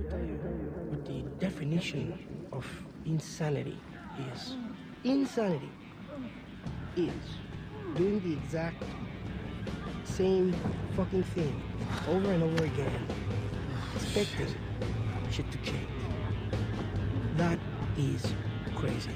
ever tell you what the definition of insanity is? Insanity is doing the exact same fucking thing over and over again, expecting shit to change. That is crazy.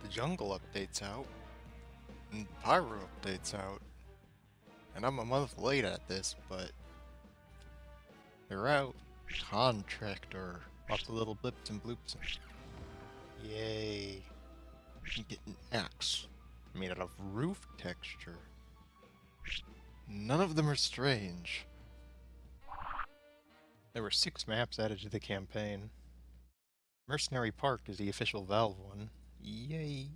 Jungle updates out, and Pyro updates out, and I'm a month late at this, but they're out. Contractor. Lots of little blips and bloops. Yay. You get an axe made out of roof texture. None of them are strange. There were 6 maps added to the campaign. Mercenary Park is the official Valve one. Yay!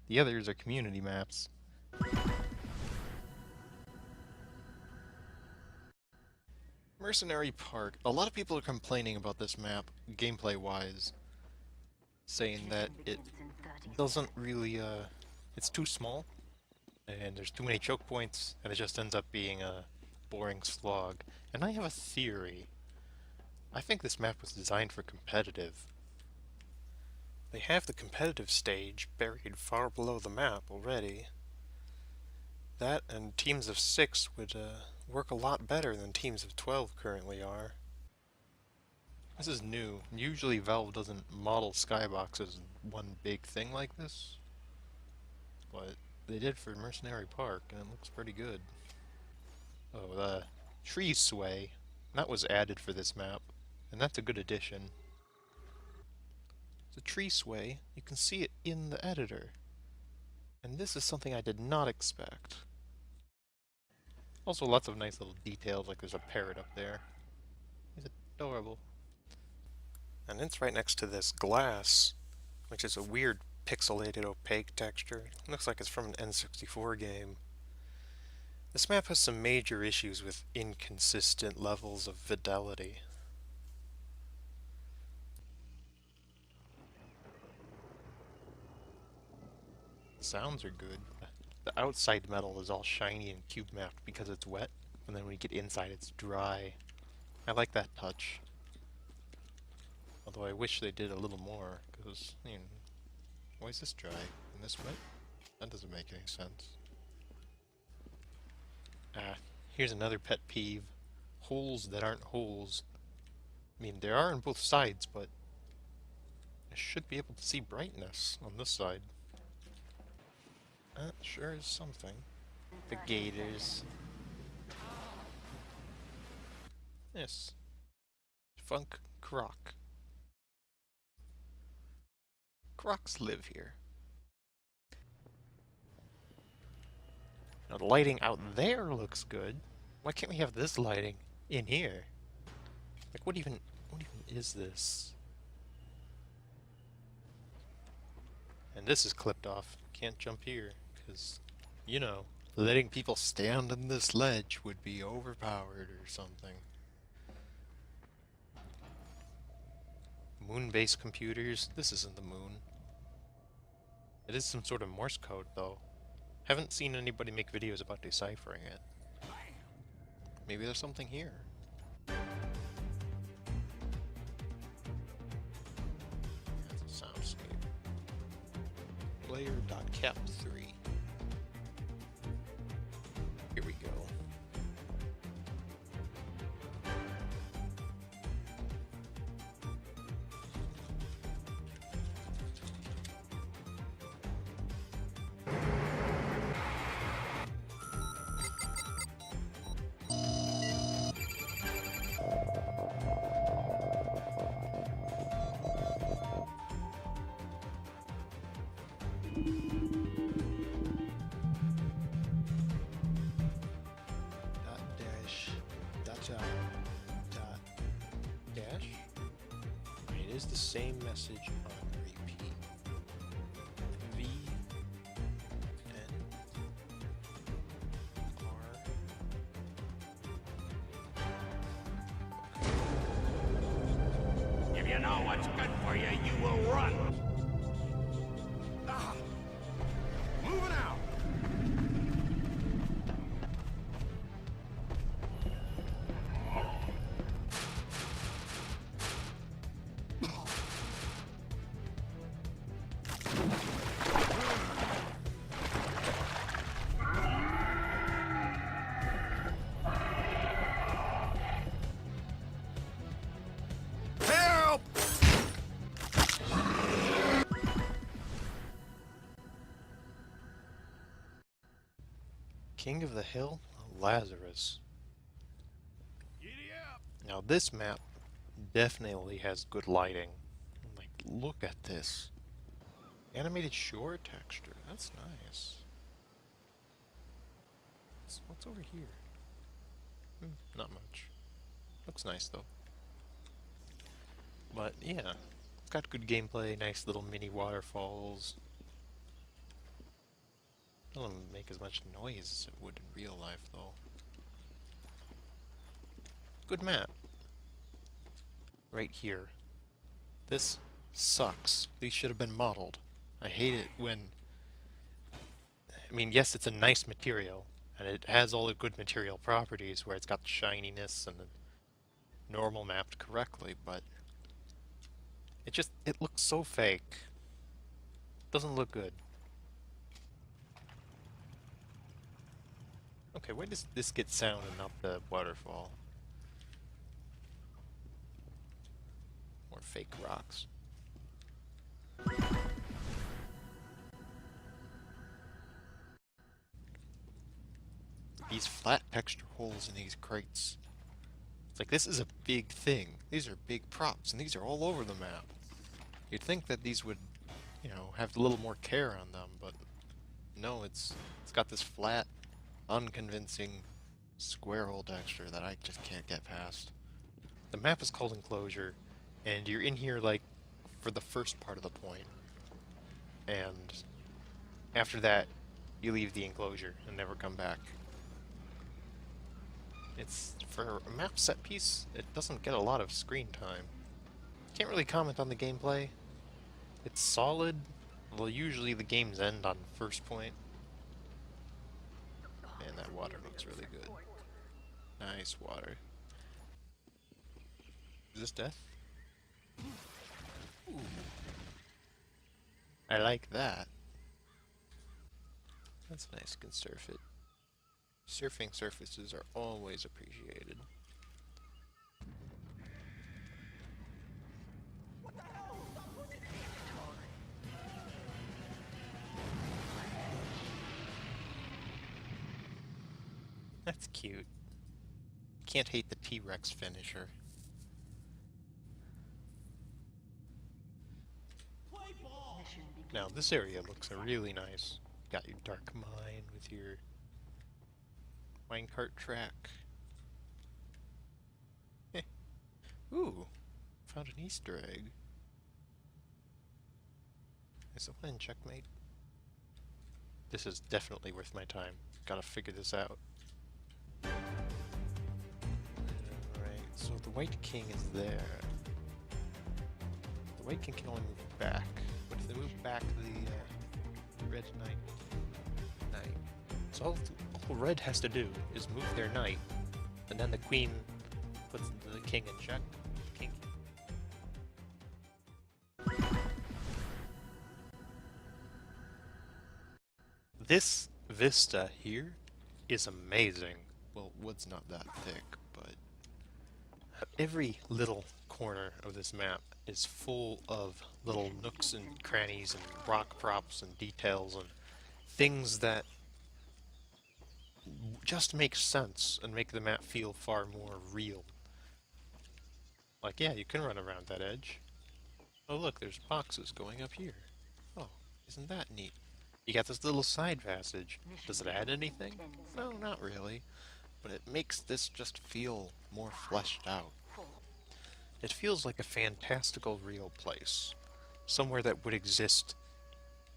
The others are community maps. Mercenary Park. A lot of people are complaining about this map, gameplay-wise, saying that it doesn't really, it's too small, and there's too many choke points, and it just ends up being a boring slog. And I have a theory. I think this map was designed for competitive. They have the competitive stage buried far below the map already. That and teams of 6 would work a lot better than teams of 12 currently are. This is new. Usually Valve doesn't model skybox as one big thing like this, but they did for Mercenary Park, and it looks pretty good. Oh, the tree sway. That was added for this map, and that's a good addition. The tree sway, you can see it in the editor. And this is something I did not expect. Also lots of nice little details, like there's a parrot up there. He's adorable. And it's right next to this glass, which is a weird pixelated opaque texture. It looks like it's from an N64 game. This map has some major issues with inconsistent levels of fidelity. Sounds are good. The outside metal is all shiny and cube mapped because it's wet, and then when you get inside it's dry. I like that touch. Although I wish they did a little more, because, you know, why is this dry and this wet? That doesn't make any sense. Here's another pet peeve. Holes that aren't holes. I mean, there are on both sides, but I should be able to see brightness on this side. That sure is something. The gators. Yes. Funk Croc. Crocs live here. Now the lighting out there looks good. Why can't we have this lighting in here? Like what even is this? And this is clipped off. Can't jump here, because, you know, letting people stand on this ledge would be overpowered or something. Moon-based computers. This isn't the moon. It is some sort of Morse code, though. Haven't seen anybody make videos about deciphering it. Maybe there's something here. That's a soundscape. Player.cap3. Here we go. Dash. It is the same message on repeat. V N R. you know what's good for you, you will run. Ah. Moving out. Help! King of the Hill, Lazarus. Giddy up! Now this map definitely has good lighting. Like, look at this. Animated shore texture, that's nice. What's over here? Not much. Looks nice though. But yeah, it's got good gameplay, nice little mini waterfalls. Doesn't make as much noise as it would in real life though. Good map. Right here. This sucks. These should have been modeled. I hate it when... I mean, yes, it's a nice material, and it has all the good material properties where it's got the shininess and the normal mapped correctly, but it looks so fake. Doesn't look good. Okay, where does this get sound and not the waterfall? More fake rocks. These flat texture holes in these crates. It's like, this is a big thing. These are big props, and these are all over the map. You'd think that these would, you know, have a little more care on them, but no, it's got this flat, unconvincing square hole texture that I just can't get past. The map is called Enclosure, and you're in here, like, for the first part of the point. And after that, you leave the enclosure and never come back. It's, for a map set piece, it doesn't get a lot of screen time. Can't really comment on the gameplay. It's solid. Well, usually the games end on first point. Man, that water looks really good. Nice water. Is this death? Ooh. I like that. That's nice, you can surf it. Surfing surfaces are always appreciated. That's cute. Can't hate the T-Rex finisher. Now this area looks really nice. Got your dark mine with your minecart track. Heh. Ooh, found an Easter egg. Is that one in checkmate? This is definitely worth my time. Gotta figure this out. Alright, so the White King is there. The White King can only move back. But if they move back, the Red Knight. So all Red has to do is move their knight, and then the Queen puts the King in check. The King. This vista here is amazing. Well, wood's not that thick, but every little corner of this map is full of little nooks and crannies and rock props and details and things that just make sense and make the map feel far more real. Like, yeah, you can run around that edge. Oh look, there's boxes going up here. Oh, isn't that neat? You got this little side passage. Does it add anything? No, not really. But it makes this just feel more fleshed out. It feels like a fantastical real place. Somewhere that would exist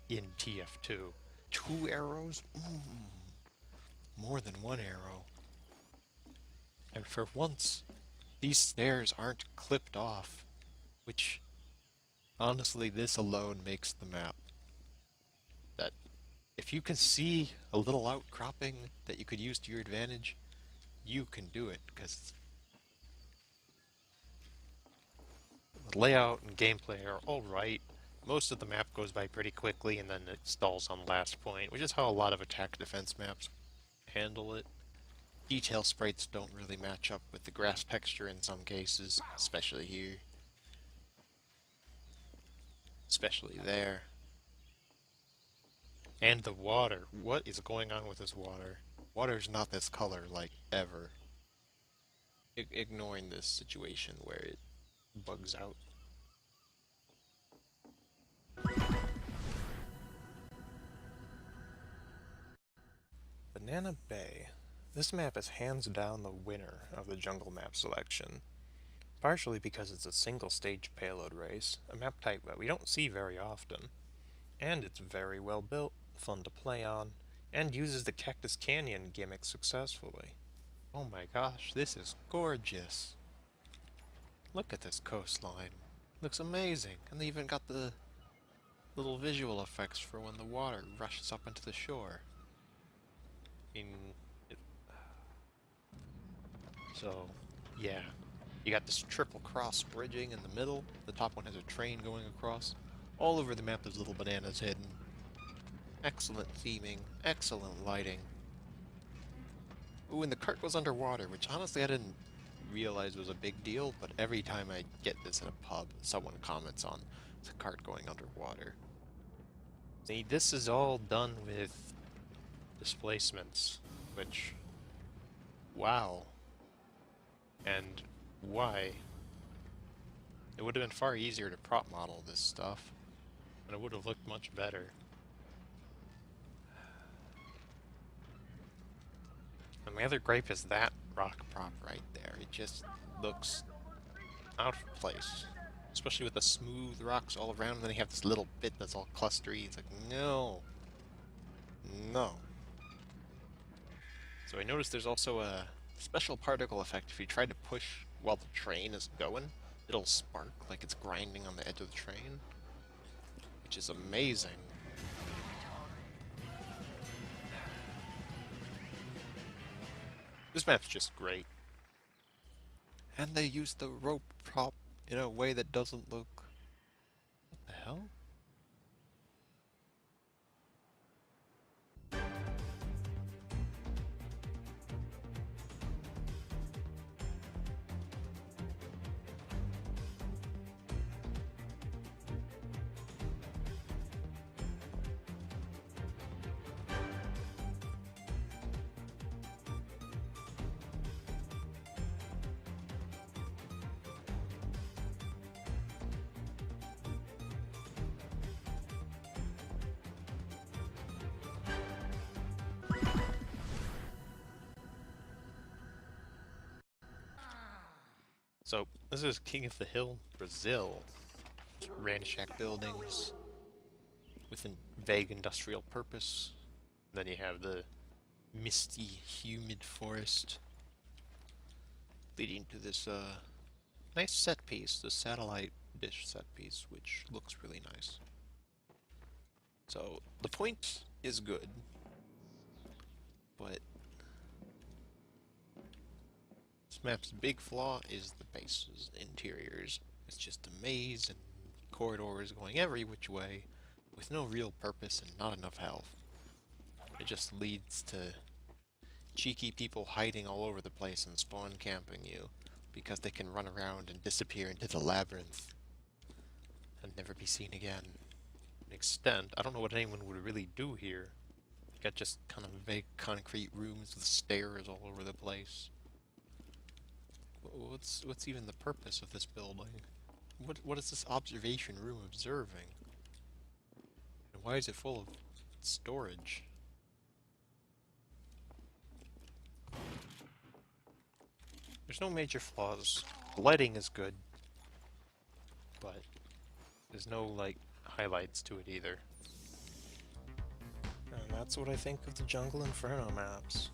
in TF2. 2 arrows? More than 1 arrow. And for once, these stairs aren't clipped off which, honestly, this alone makes the map. That if you can see a little outcropping that you could use to your advantage, you can do it, because the layout and gameplay are alright. Most of the map goes by pretty quickly and then it stalls on last point, which is how a lot of attack-defense maps handle it. Detail sprites don't really match up with the grass texture in some cases, especially here. Especially there. And the water. What is going on with this water? Water's not this color, like, ever. Ignoring this situation where it bugs out. Banana Bay. This map is hands down the winner of the jungle map selection. Partially because it's a single stage payload race, a map type that we don't see very often. And it's very well built, fun to play on, and uses the Cactus Canyon gimmick successfully. Oh my gosh, this is gorgeous! Look at this coastline. Looks amazing, and they even got the little visual effects for when the water rushes up into the shore. So, yeah. You got this triple cross bridging in the middle. The top one has a train going across. All over the map there's little bananas hidden. Excellent theming, excellent lighting. Ooh, and the cart goes underwater, which honestly I didn't realize was a big deal, but every time I get this in a pub, someone comments on the cart going underwater. See, this is all done with displacements, which... wow. And why? It would have been far easier to prop model this stuff, and it would have looked much better. And my other gripe is that rock prop right there. It just looks out of place. Especially with the smooth rocks all around, and then you have this little bit that's all clustery. It's like, no. No. So I noticed there's also a special particle effect. If you try to push while the train is going, it'll spark like it's grinding on the edge of the train, which is amazing. This map's just great. And they use the rope prop in a way that doesn't look... what the hell? So, this is King of the Hill, Brazil. Ranch-shack buildings with a vague industrial purpose. Then you have the misty, humid forest leading to this nice set piece, the satellite dish set piece, which looks really nice. So, the point is good, but this map's big flaw is the base's interiors. It's just a maze and corridors going every which way with no real purpose and not enough health. It just leads to cheeky people hiding all over the place and spawn camping you because they can run around and disappear into the labyrinth and never be seen again. An extent, I don't know what anyone would really do here. You got just kind of vague concrete rooms with stairs all over the place. What's even the purpose of this building? What is this observation room observing? And why is it full of storage? There's no major flaws. The lighting is good, but there's no, like, highlights to it either. And that's what I think of the Jungle Inferno maps.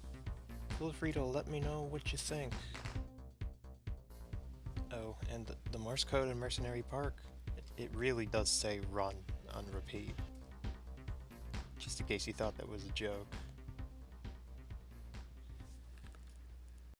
Feel free to let me know what you think. Oh, And the Morse code in Mercenary Park, it really does say run on repeat. Just in case you thought that was a joke.